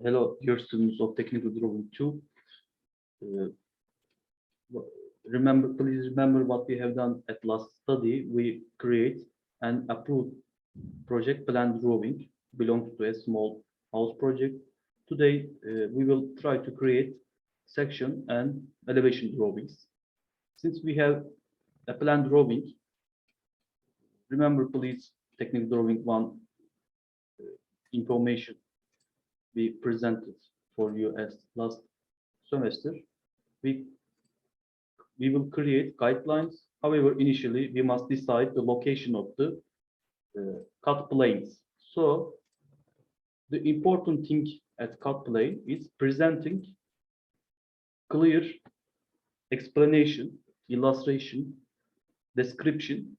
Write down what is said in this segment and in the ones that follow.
Hello, dear students of Technical Drawing 2. Uh, please remember what we have done at last study. We create and approve project plan drawing belongs to a small house project. Today, we will try to create section and elevation drawings. Since we have a plan drawing, remember please Technical Drawing 1 information we presented for you as last semester. We we will create guidelines. However, initially we must decide the location of the cut planes. So the important thing at cut plane is presenting clear explanation, illustration, description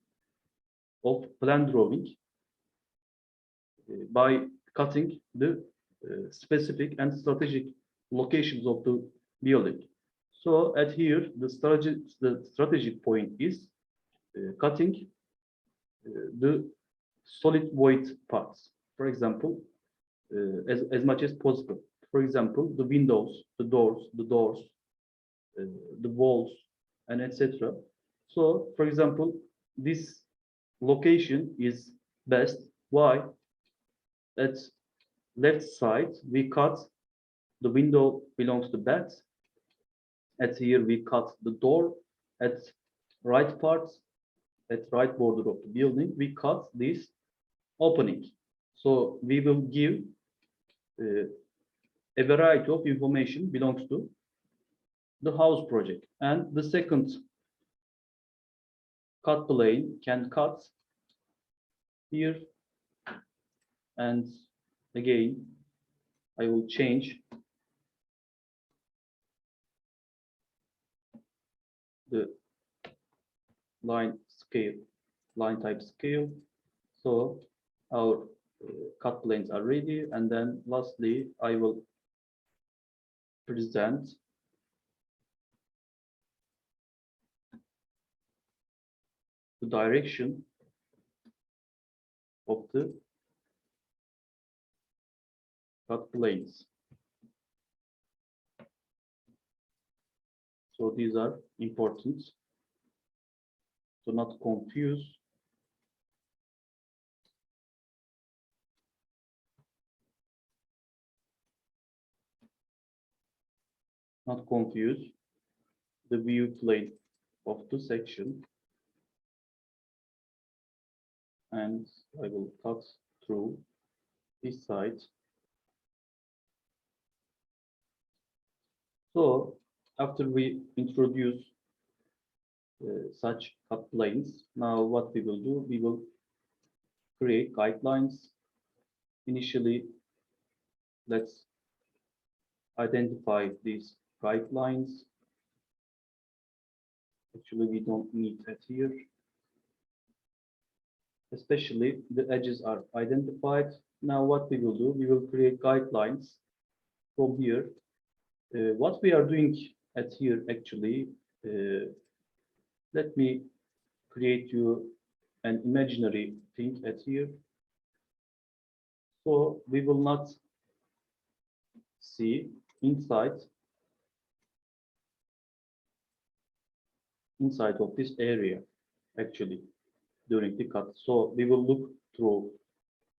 of plan drawing by cutting the specific and strategic locations of the building. So at here, the strategic point is cutting the solid void parts. For example, as much as possible. For example, the windows, the doors, the walls, and etc. So, for example, this location is best. Why? At left side, we cut the window belongs to bed. At here, we cut the door. At right parts, at right border of the building, we cut this opening. So we will give a variety of information belongs to the house project. And the second cut plane can cut here. And again, I will change the line scale, line type scale. So our cut planes are ready. And then lastly, I will present the direction of the cut planes. So these are important. So not confuse. Not confuse the view plane of the section. And I will cut through this side. So after we introduce such cut planes, now what we will do, we will create guidelines. Initially, let's identify these guidelines. Actually, we don't need that here. Especially the edges are identified. Now what we will do, we will create guidelines from here. What we are doing at here actually, let me create you an imaginary thing at here. So we will not see inside of this area actually during the cut. So we will look through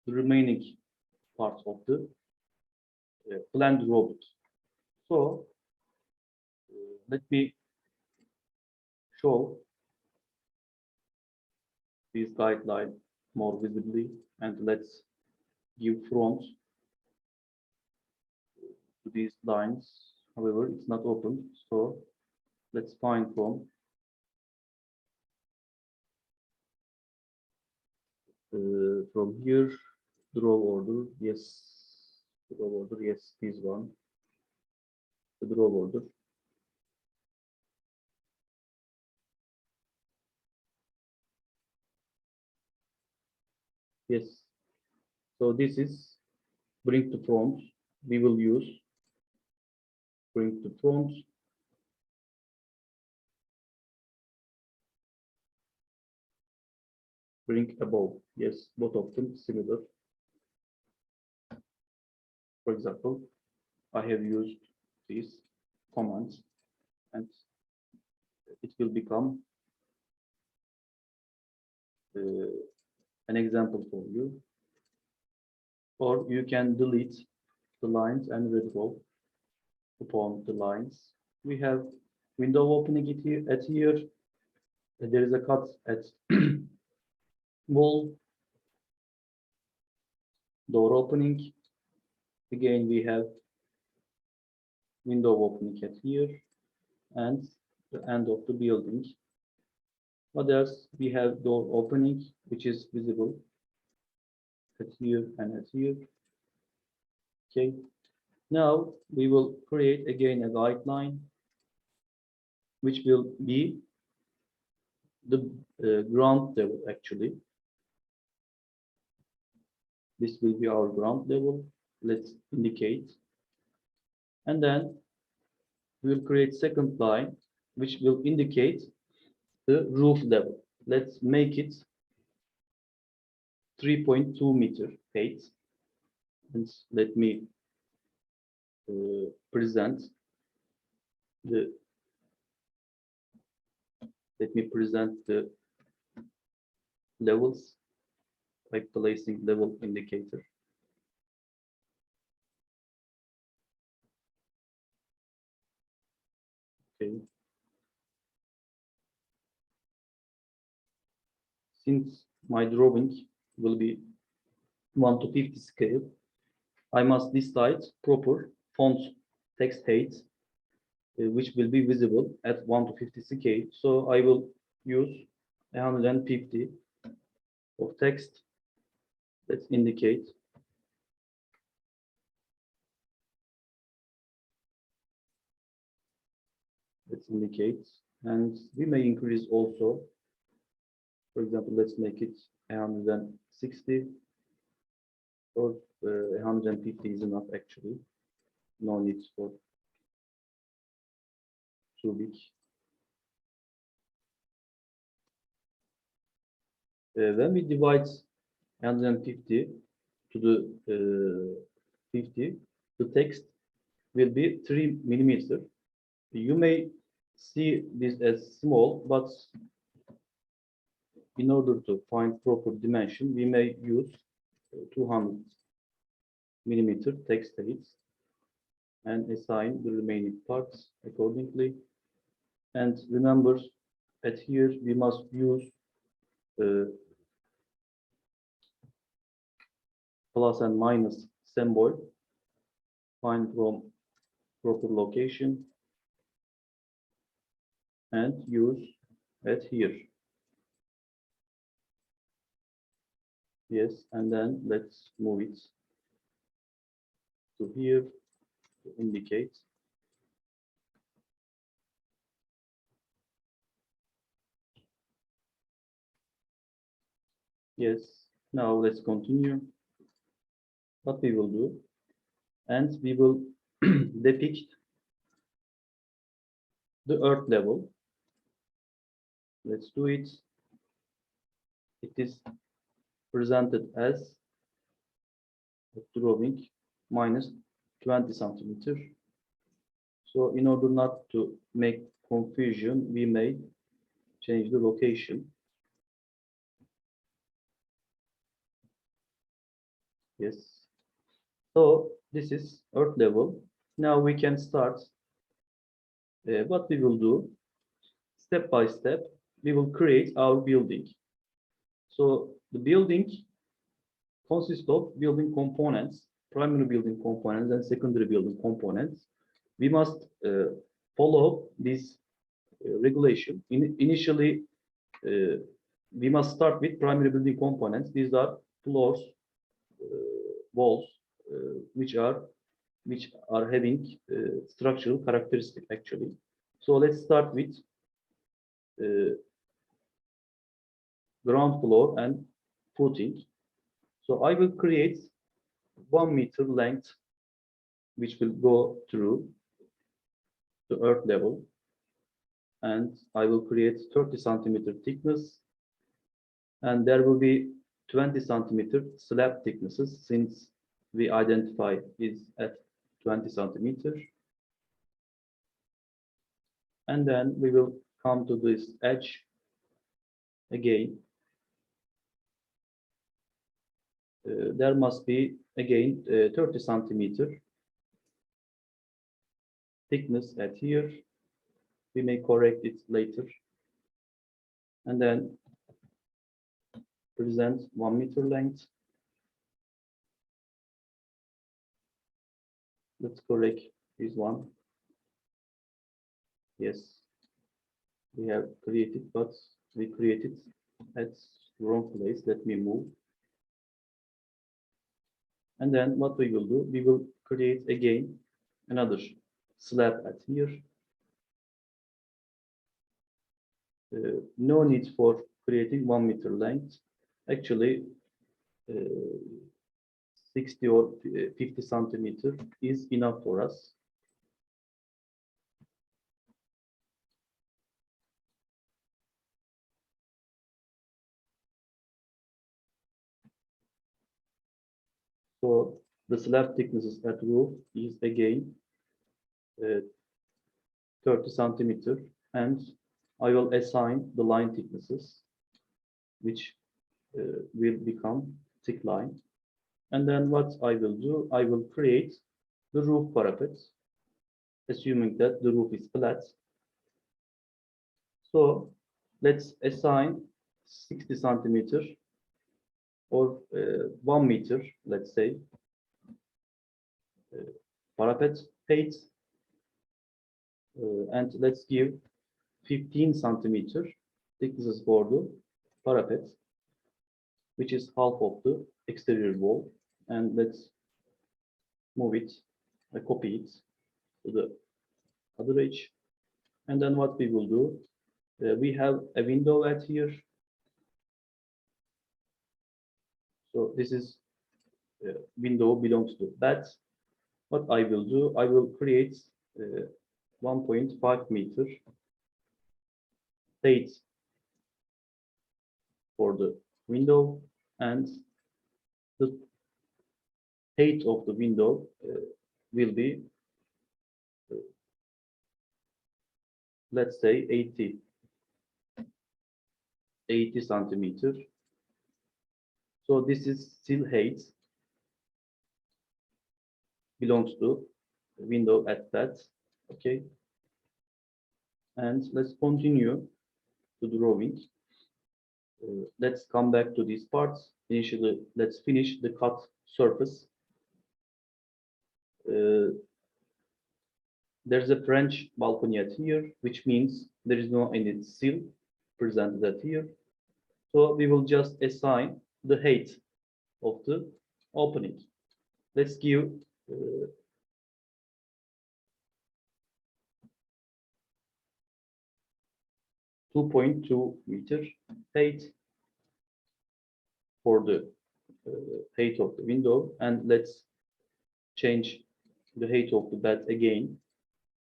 the remaining parts of the planned robot. So let me show this guideline more visibly, and let's give front to these lines. However, it's not open, so let's find from here, draw order. Yes, draw order. Yes, this one. The draw order. Yes. So this is bring to front. We will use bring to front. Bring above. Yes, both of them similar. For example, I have used these commands, and it will become an example for you. Or you can delete the lines and redraw upon the lines. We have window opening it here. At here, there is a cut at wall, door opening. Again, we have window opening at here and the end of the building. What else? We have door opening, which is visible at here and at here. Okay. Now we will create again a guideline, which will be the ground level actually. This will be our ground level. Let's indicate. And then we'll create second line, which will indicate the roof level. Let's make it 3.2 meter height. And let me present the levels by placing level indicator. Okay. Since my drawing will be 1 to 50 scale, I must decide proper font text height, which will be visible at 1 to 50 scale. So I will use 150 of text. Let's indicate. Let's indicate, and we may increase also. For example, let's make it 160, or 150 is enough actually. No need for too big. When we divide 150 to the 50, the text will be 3 millimeter. You may see this as small, but in order to find proper dimension, we may use 200 millimeter text height and assign the remaining parts accordingly. And remember, at here we must use plus and minus symbol, find from proper location, and use at here. Yes, and then let's move it to here to indicate. Yes, now let's continue. What we will do, and we will depict the earth level. Let's do it. It is presented as drawing minus 20 centimeter. So in order not to make confusion, we may change the location. Yes. So this is earth level. Now we can start. What we will do, step by step, we will create our building. So the building consists of building components, primary building components and secondary building components. We must follow this regulation. Initially, we must start with primary building components. These are floors, walls, which are having structural characteristic actually. So let's start with ground floor and footing. So I will create 1 meter length, which will go through the earth level, and I will create 30 centimeter thickness, and there will be 20 centimeter slab thicknesses, since we identify is at 20 centimeter. And then we will come to this edge again. There must be again 30 centimeter thickness at here. We may correct it later. And then present 1 meter length. Let's correct this one. Yes, we have created, but we created at wrong place. Let me move. And then what we will do, we will create again another slab at here. No need for creating 1 meter length. Actually, 60 or 50 centimeter is enough for us. So the slab thicknesses at roof is again 30 centimeter, and I will assign the line thicknesses, which will become thick line. And then what I will do, I will create the roof parapet, assuming that the roof is flat. So let's assign 60 centimeter or 1 meter, let's say, parapet height, and let's give 15 centimeter thickness for the parapet, which is half of the exterior wall. And let's move it, copy it to the other edge. And then what we will do, we have a window at here. So this is window belongs to that. What I will do, I will create 1.5 meter height for the window, and the height of the window will be, let's say, 80 centimeter. So this is still height, belongs to the window at that. Okay. And let's continue to drawing. Let's come back to these parts. Initially, let's finish the cut surface. There's a French balcony at here, which means there is no any sill presented at here. So we will just assign the height of the opening. Let's give 2.2 meter height for the height of the window, and let's change the height of the bed again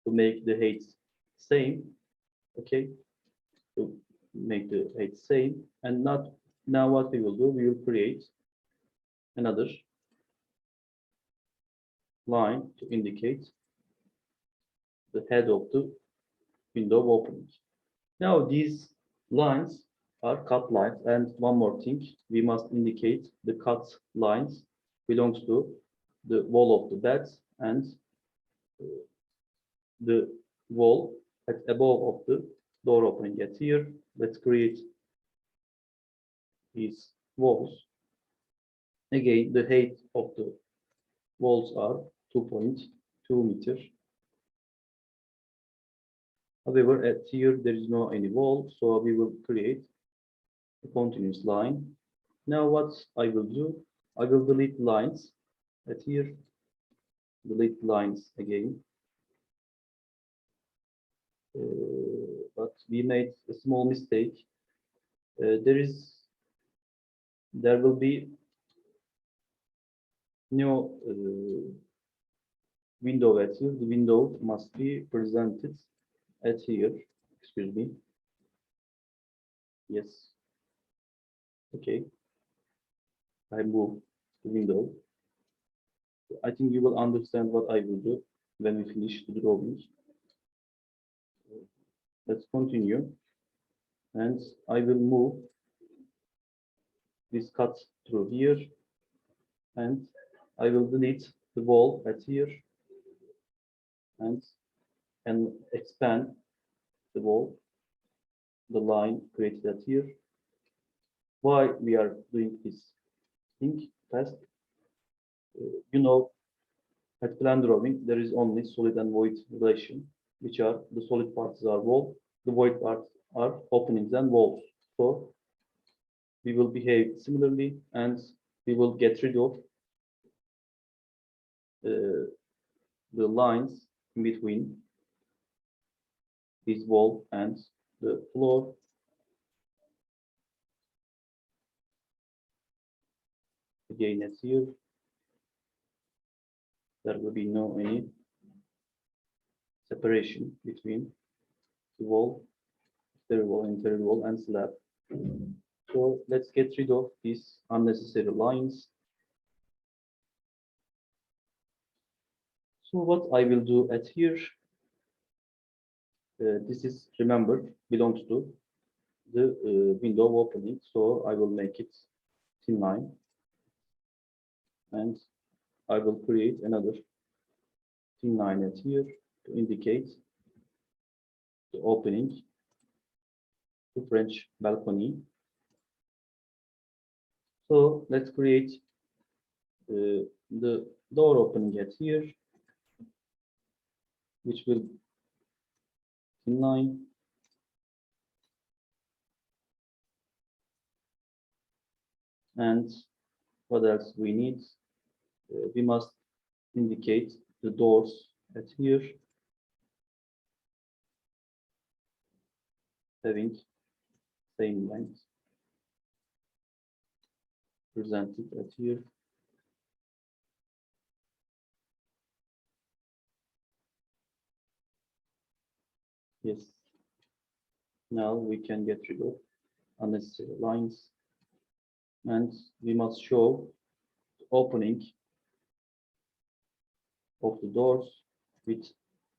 to make the height same. Okay, to make the height same. And not now what we will do, we will create another line to indicate the head of the window opening. Now these lines are cut lines, and one more thing, we must indicate the cut lines belongs to the wall of the bed and the wall at above of the door opening at here. Let's create these walls. Again, the height of the walls are 2.2 meters. However, at here there is no any wall, so we will create a continuous line. Now what I will do, I will delete lines at here, delete lines again. But we made a small mistake. There will be no window at here. The window must be presented at here. Excuse me. Yes. Okay. I move the window. I think you will understand what I will do when we finish the drawing. Let's continue. And I will move this cut through here, and I will delete the wall at here and expand the wall, the line created at here. Why we are doing this thing task? You know, at plan drawing, there is only solid and void relation, which are the solid parts are wall, the void parts are openings and walls. So we will behave similarly, and we will get rid of the lines in between this wall and the floor. Again, as here, there will be no any separation between the wall, exterior wall, interior wall, and slab. So let's get rid of these unnecessary lines. So what I will do at here, this is, remember, belongs to the window opening. So I will make it thin line, and I will create another thin line at here to indicate the opening to French balcony. So let's create the door opening at here, which will thin line. And what else we need? We must indicate the doors at here, having same length presented at here. Yes. Now we can get rid of unnecessary lines, and we must show the opening of the doors with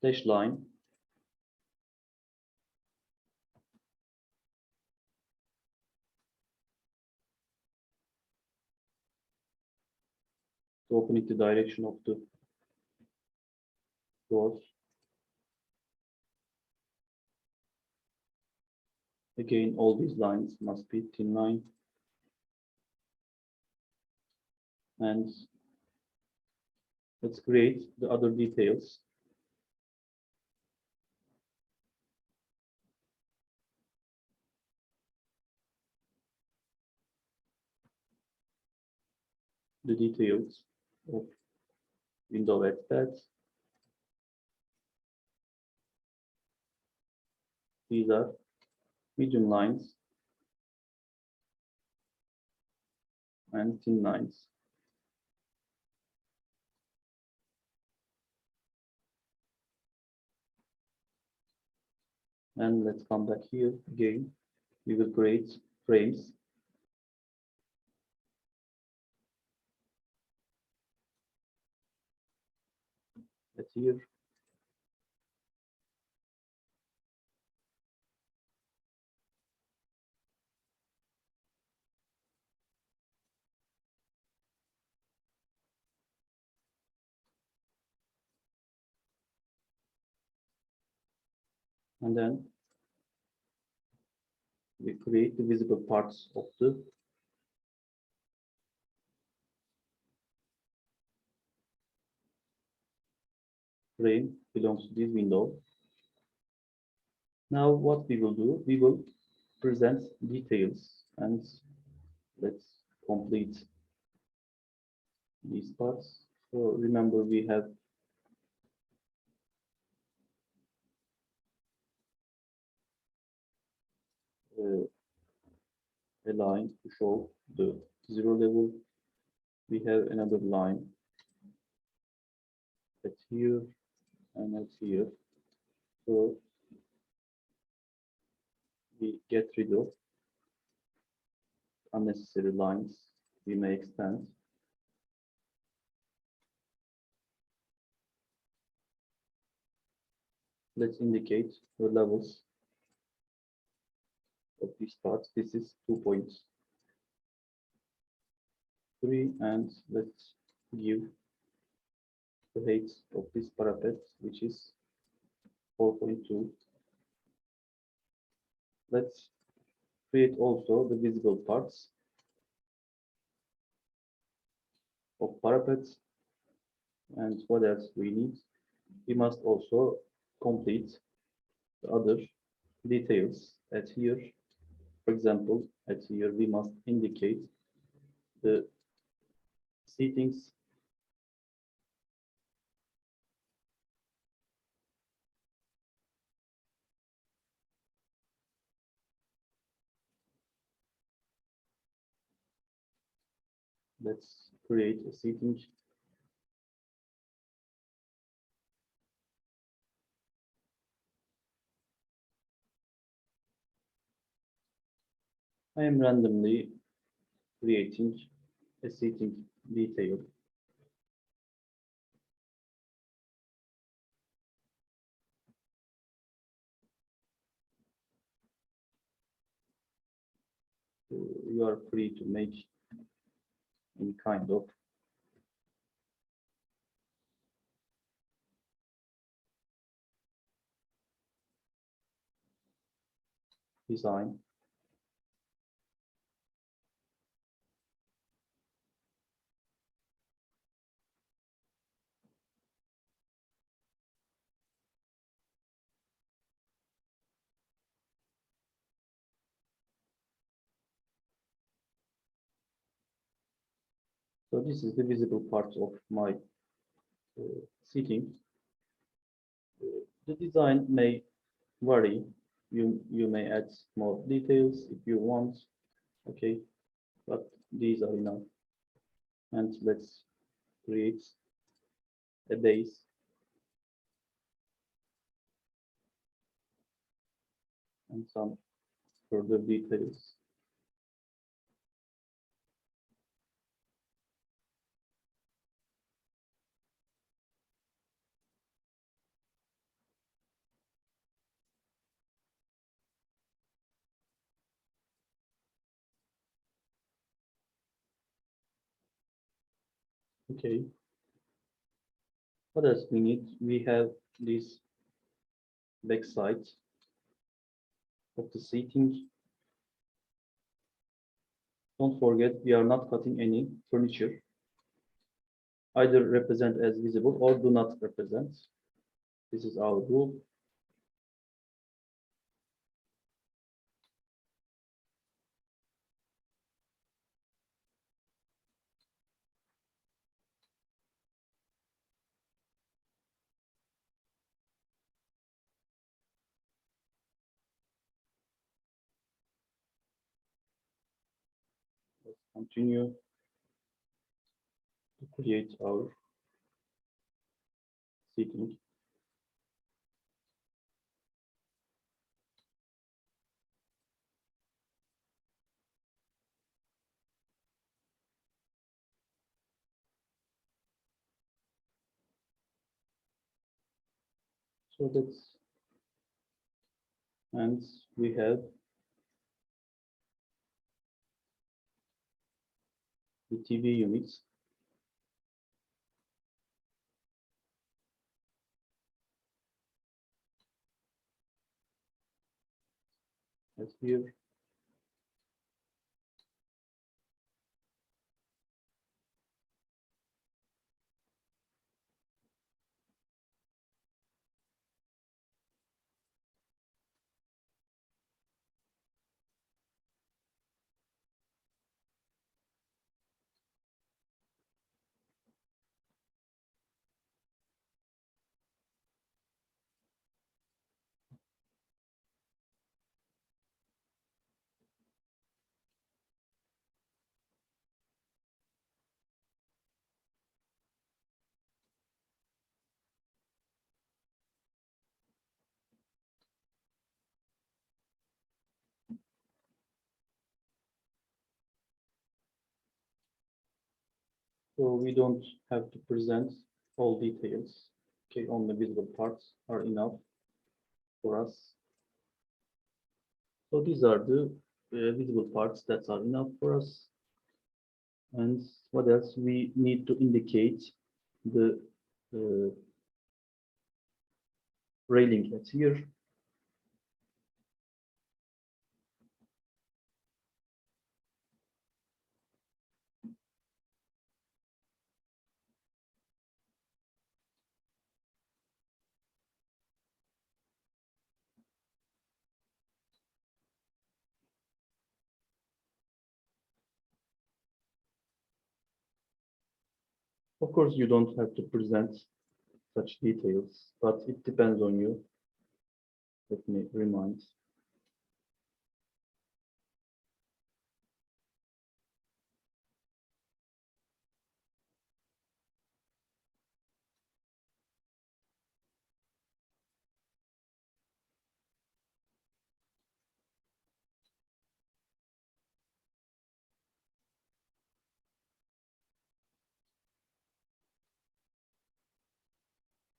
dash line. To opening the direction of the doors. Again, all these lines must be thin line. And let's create the other details. The details of window at that. These are medium lines and thin lines. And let's come back here again. We will create frames. At here. And then we create the visible parts of the frame belongs to this window. Now what we will do, we will present details, and let's complete these parts. So remember, we have a line to show the zero level. We have another line at here and at here. So we get rid of unnecessary lines. We may extend let's indicate the levels of this part. This is 2.3, and let's give the height of this parapet, which is 4.2. Let's create also the visible parts of parapets. And what else we need? We must also complete the other details at here. For example, at here we must indicate the seatings. Let's create a seating. I am randomly creating a seating detail. You are free to make any kind of design. So this is the visible part of my seating. The design may vary. You may add more details if you want. Okay, but these are enough. And let's create a base and some further details. Okay, what else we need? We have this back side of the seating. Don't forget, we are not cutting any furniture. Either represent as visible or do not represent. This is our rule. Let's continue to create our seating. So that's, and we have the TV units. As here. So we don't have to present all details. Okay, only visible parts are enough. for us. So these are the visible parts that are enough for us. And what else? We need to indicate the uh, railing at here. Of course, you don't have to present such details, but it depends on you. Let me remind.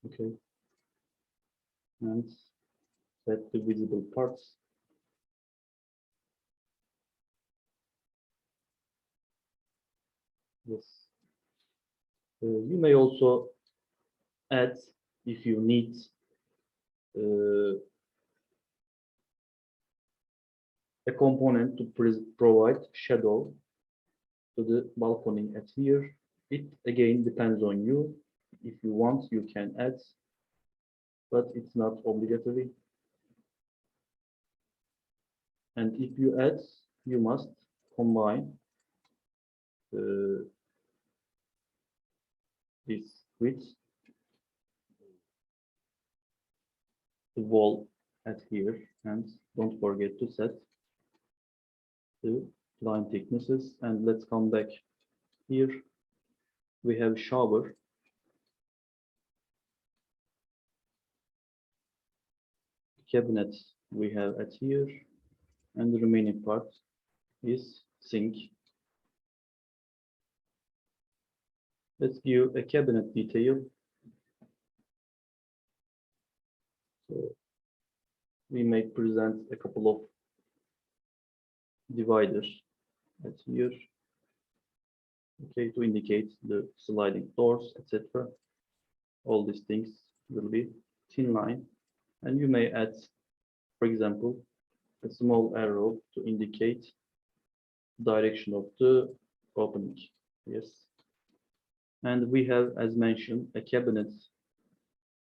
Okay, and set the visible parts. Yes. You may also add, if you need, uh, a component to provide shadow to the balcony at here. It again depends on you. If you want, you can add, but it's not obligatory. And if you add, you must combine uh, this with the wall at here, and don't forget to set the line thicknesses. And let's come back here. We have shower. Cabinet we have at here, and the remaining part is sink. Let's give a cabinet detail. So we may present a couple of dividers at here, okay, to indicate the sliding doors, etc. All these things will be thin line, and you may add, for example, a small arrow to indicate direction of the opening. Yes, and we have, as mentioned, a cabinet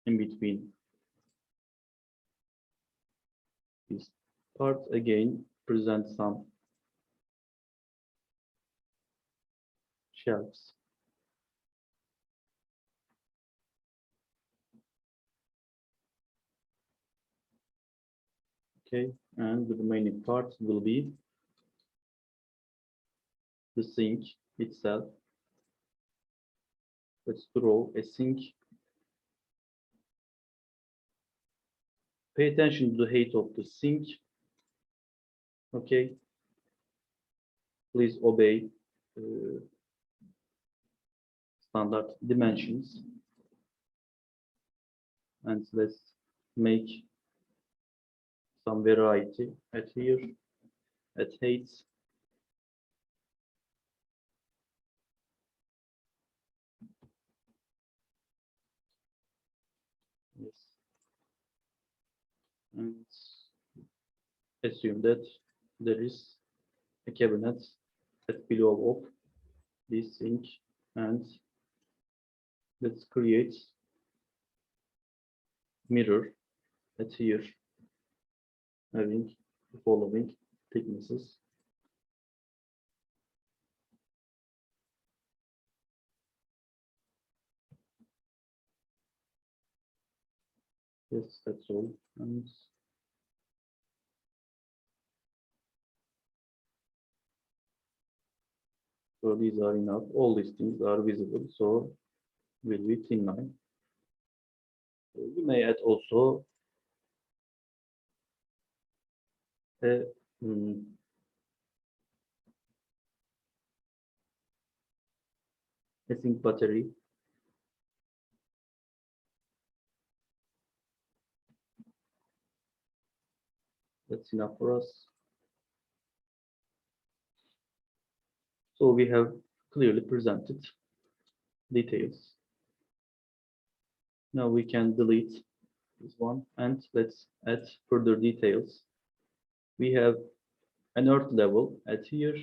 in between this part. Again, present some shelves. Okay, and the remaining part will be the sink itself. Let's draw a sink. Pay attention to the height of the sink. Okay, please obey standard dimensions, and let's make some variety at here at heights. Yes, and assume that there is a cabinet at below of this sink, and let's create mirror at here having the following thicknesses. Yes, that's all. And so these are enough. All these things are visible, so will be thin line. You may add also a sink battery. That's enough for us. So we have clearly presented details. Now we can delete this one and let's add further details. We have an earth level at here,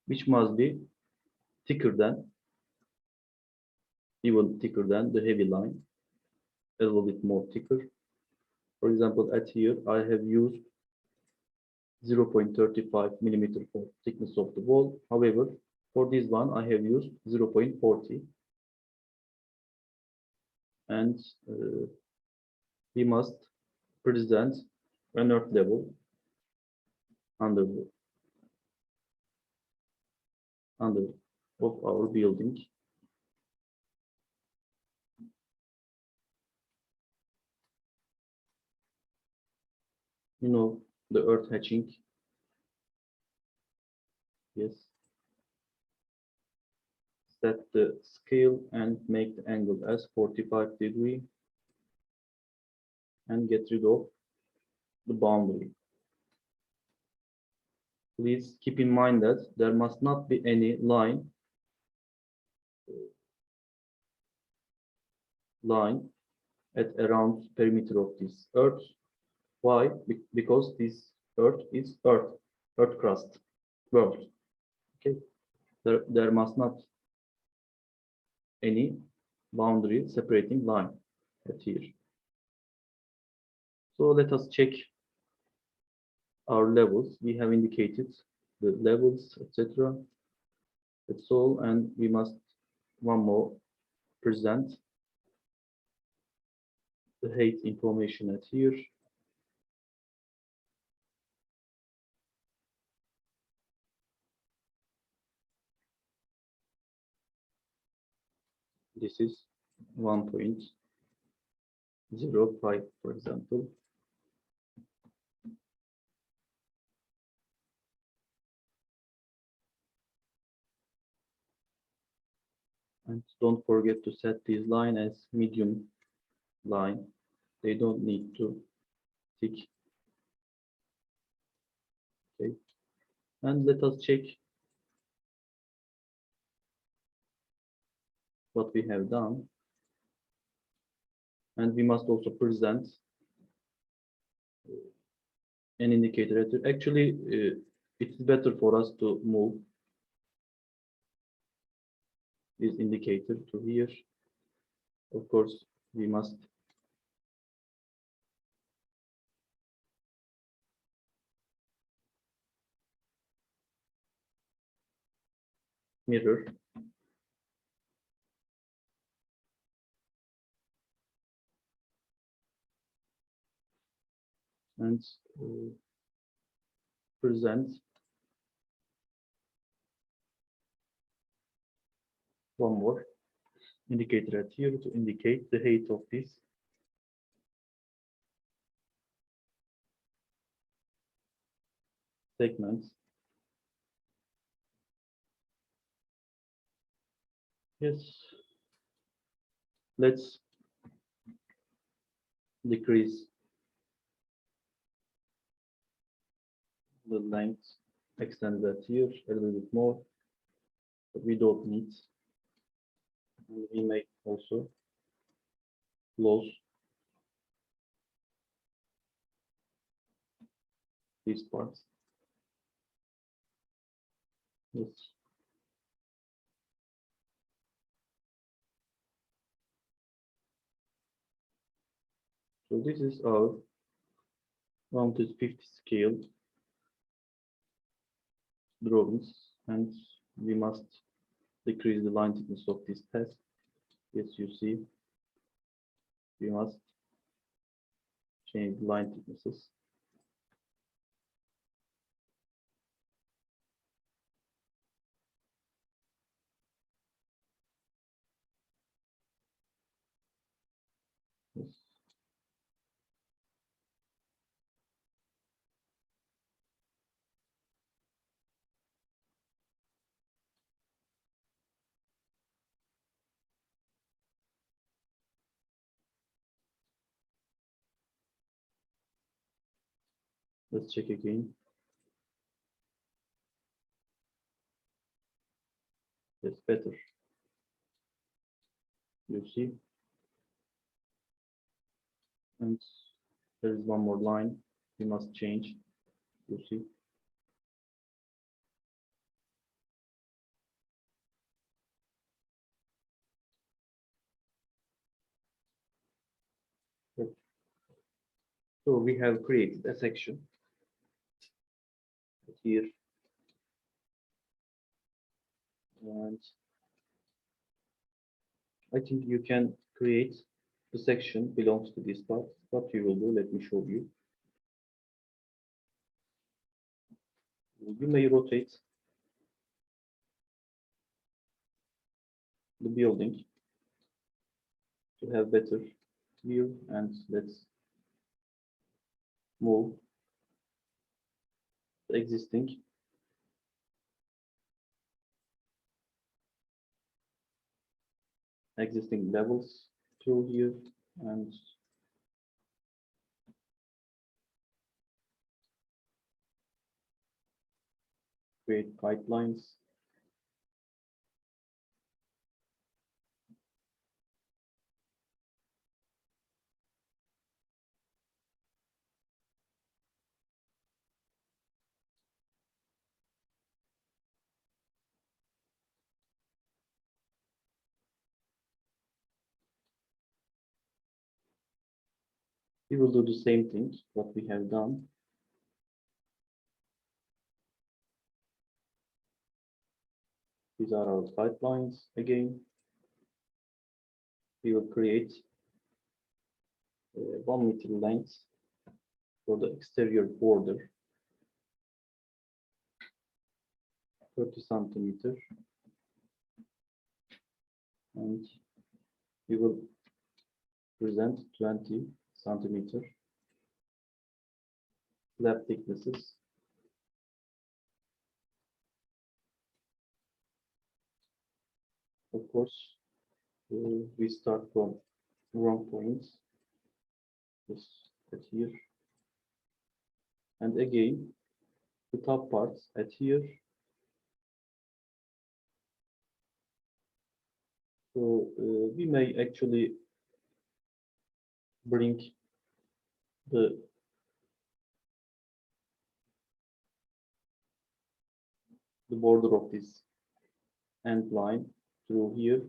which must be thicker than, even thicker than the heavy line, a little bit more thicker. For example, at here, I have used 0.35 millimeter for thickness of the wall. However, for this one, I have used 0.40. And we must present an earth level under of our building. You know, the earth hatching. Yes. Set the scale and make the angle as 45 degree and get rid of the boundary. Please keep in mind that there must not be any line at around perimeter of this earth. Why? Because this earth is earth crust world. Okay, there must not any boundary separating line at here. So let us check our levels. We have indicated the levels, etc. That's all, and we must one more present the height information at here. This is 1.05, for example. And don't forget to set this line as medium line. They don't need to tick. Okay. And let us check what we have done. And we must also present an indicator. Actually, it's better for us to move this indicator to here. Of course, we must mirror and present one more indicator at here to indicate the height of this segment. Yes, let's decrease the length, extend that here a little bit more, but we don't need. And we may also close these parts. Yes. So this is our 1:50 scale drawings, and we must decrease the line thickness of this test. Yes, you see, we must change the line thicknesses. Yes. Let's check again. That's better. You see? And there is one more line. We must change. You see? So we have created a section here, and I think you can create the section belongs to this part. What you will do, let me show you. You may rotate the building to have better view, and let's move the existing levels through here, and create pipelines. We will do the same thing what we have done. These are our pipelines again. We will create 1 meter length for the exterior border, 30 centimeter, and we will present 20 centimeter slab thicknesses. Of course, we start from wrong points, just at here, and again the top parts at here. So we may actually bring the border of this end line through here,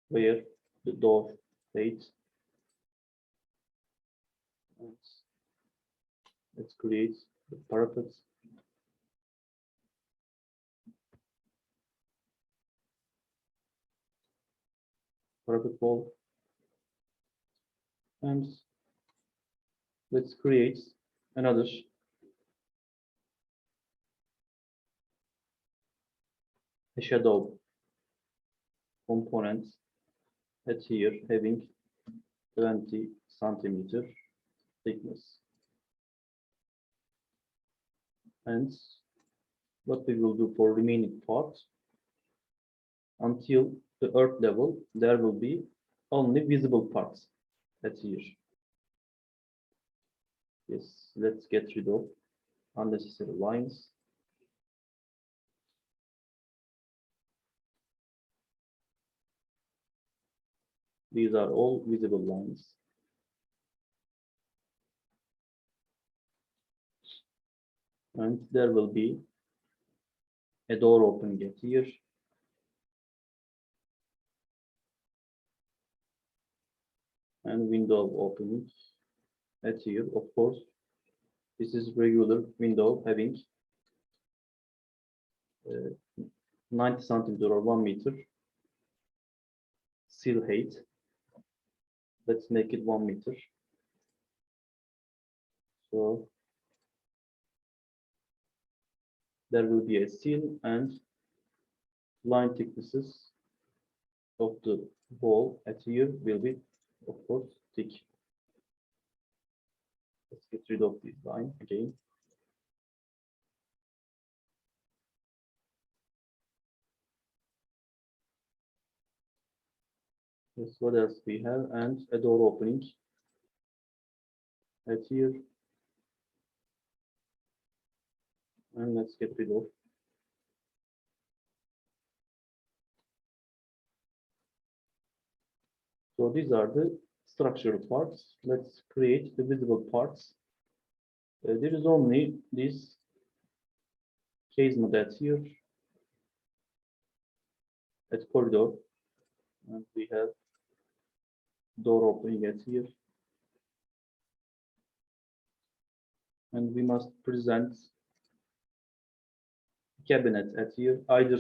where the door stays. Let's create the parapets. Parapet wall. And let's create another shadow component at here having 20 centimeter thickness. And what we will do for remaining part, until the earth level, there will be only visible parts at here. Yes, let's get rid of unnecessary lines. These are all visible lines. And there will be a door opening at here. And window opening at here. Of course, this is regular window having 90 centimeter or 1 meter sill height. Let's make it 1 meter. So there will be a sill, and line thicknesses of the wall at here will be, of course, thick. Let's get rid of this line again. Yes, what else we have? And a door opening at here. And let's get rid of. So these are the structural parts. Let's create the visible parts. There is only this casement at here, at corridor, and we have door opening at here, and we must present cabinet at here. Either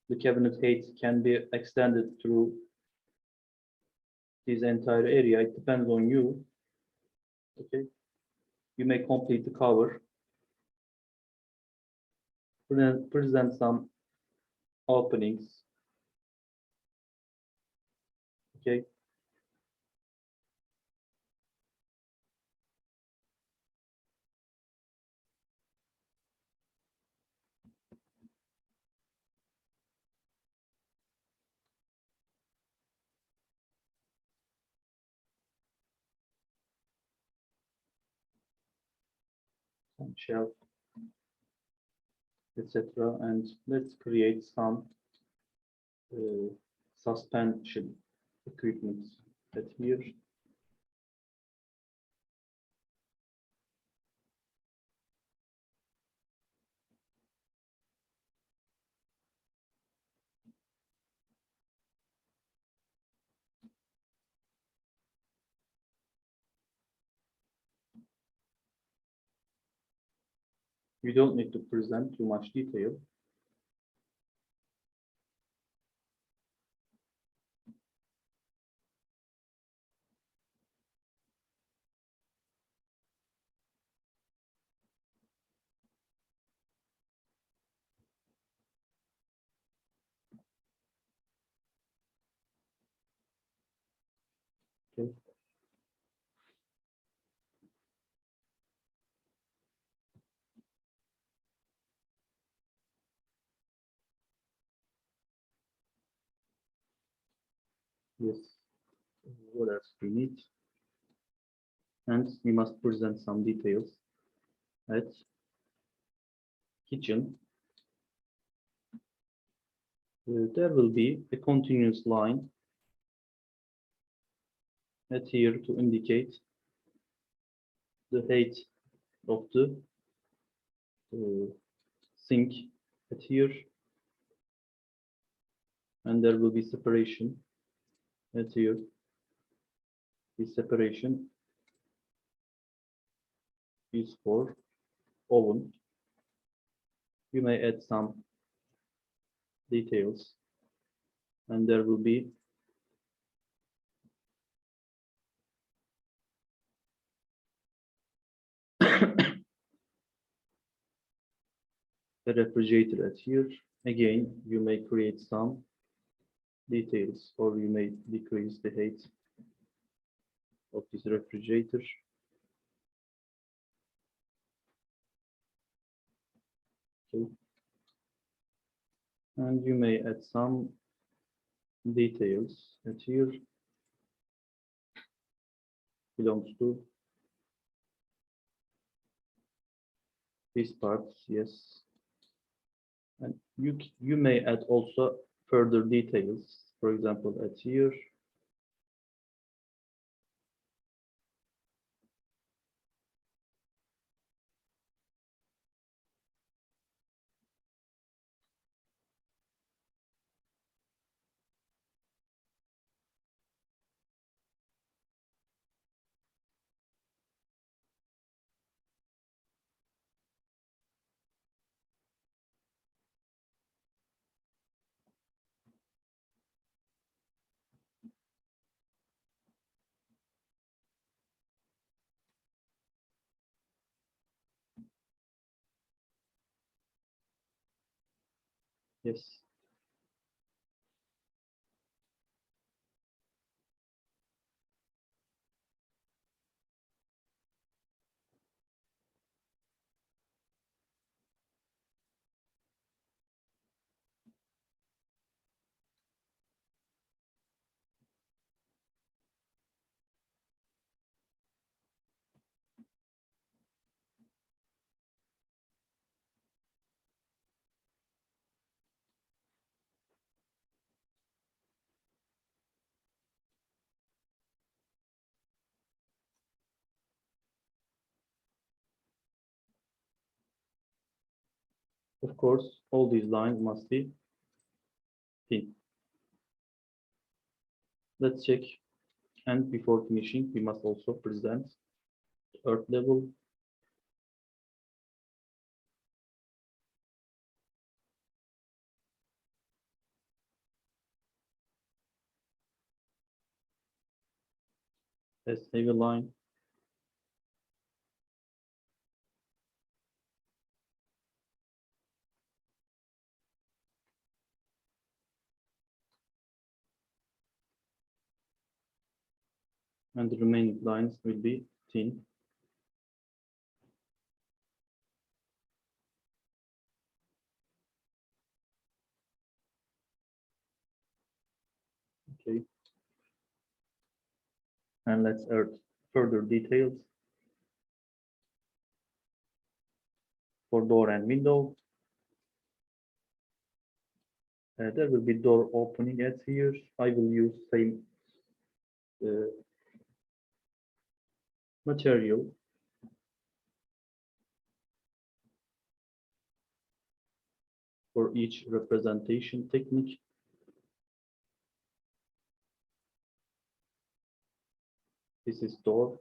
the cabinet height can be extended through this entire area. It depends on you. Okay, you may complete the cover, present some openings. Okay, some shelf, etc. And let's create some suspension equipment at here. You don't need to present too much detail. Okay. Yes. What else we need? And we must present some details at kitchen. There will be a continuous line at here to indicate the height of the sink at here, and there will be separation at here. This separation is for oven. You may add some details, and there will be a refrigerator at here. Again, you may create some details, or you may decrease the height of this refrigerator. Okay. And you may add some details at here. Belongs to these parts, yes. And you may add also further details, for example, at here. Yes. Of course, all these lines must be thin. Let's check. And before finishing, we must also present earth level. As heavy line. And the remaining lines will be thin. Okay. And let's add further details for door and window. There will be door opening at here. I will use same uh, material. For each representation technique. This is door.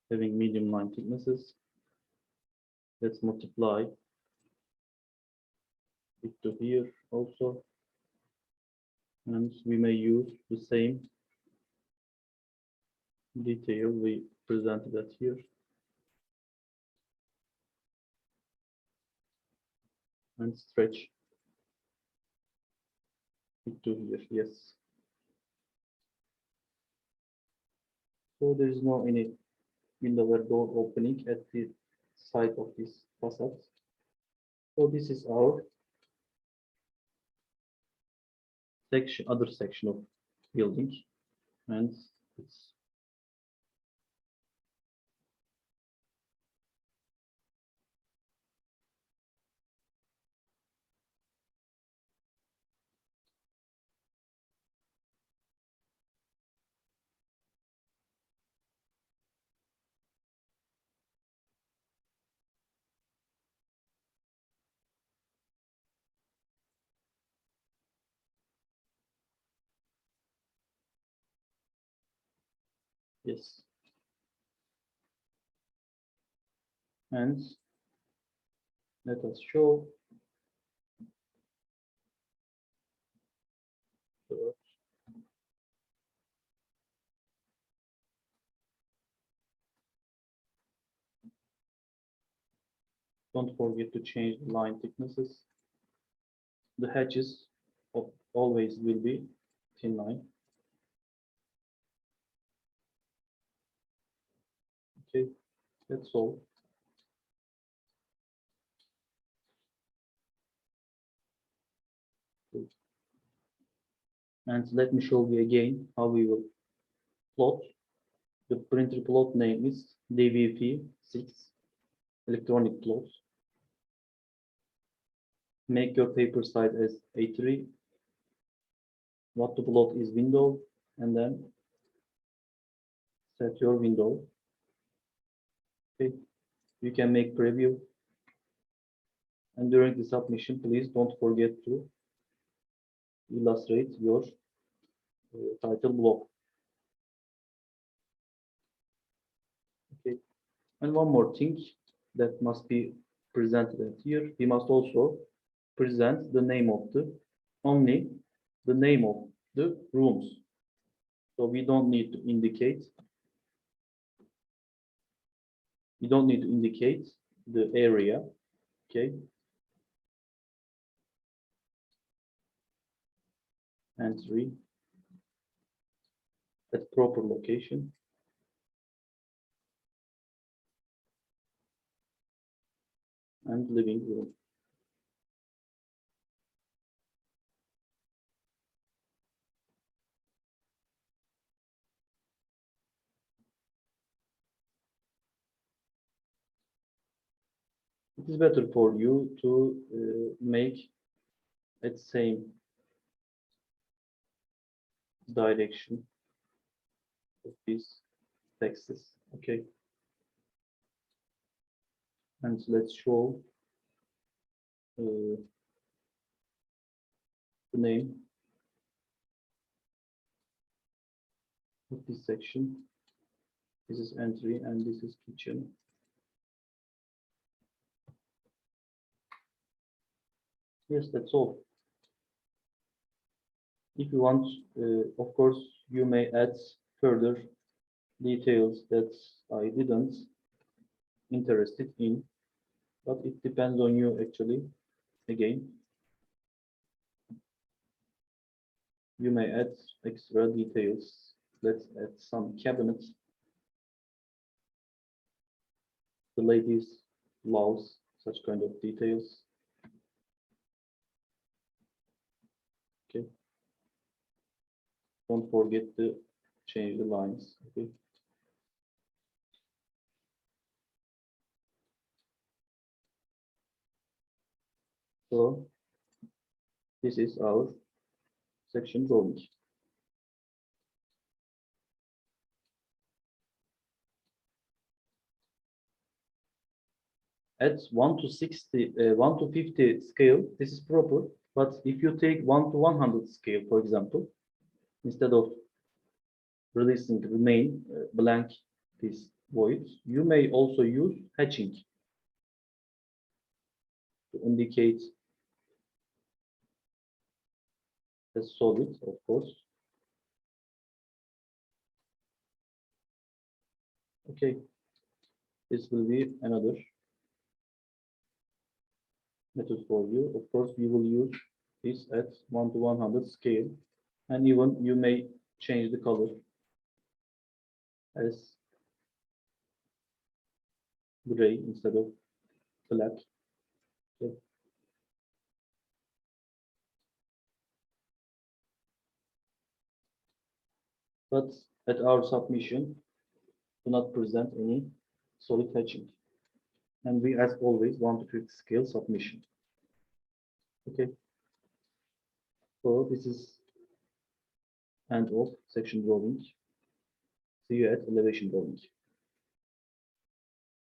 Having medium line thicknesses. Let's multiply it to here also. And we may use the same detail we presented at here. And stretch it to here, yes. So there is no any window or door opening at the side of this facade. So this is our section, other section of building, and it's yes. And let us show. Don't forget to change the line thicknesses. The hatches always will be thin line. Okay, that's all. And let me show you again how we will plot. The printer plot name is DVP6 electronic plot. Make your paper size as A3. What to plot is window, and then set your window. Okay, you can make preview. And during the submission, please don't forget to illustrate your title block. Okay, and one more thing that must be presented here. We must also present the name of only the name of the rooms. So we don't need to indicate. We don't need to indicate the area. Okay. Entry at proper location. And living room. It is better for you to make at same direction of this texts. Okay. And let's show the name of this section. This is entry and this is kitchen. Yes, that's all. If you want, of course, you may add further details that I didn't interested in, but it depends on you actually. Again, you may add extra details. Let's add some cabinets. The ladies loves such kind of details. Okay. Don't forget to change the lines. Okay. So this is our section drawing. At 1 to 60, 1 to 50 scale, this is proper. But if you take 1 to 100 scale, for example, instead of releasing remain blank this void, you may also use hatching to indicate a solid, of course. Okay, this will be another method for you. Of course, we will use this at 1 to 100 scale, and even you may change the color as gray instead of black. Okay. But at our submission, do not present any solid hatching. And we, as always, want to 50 scale submission. Okay. So this is end of section drawing. See you at elevation drawing.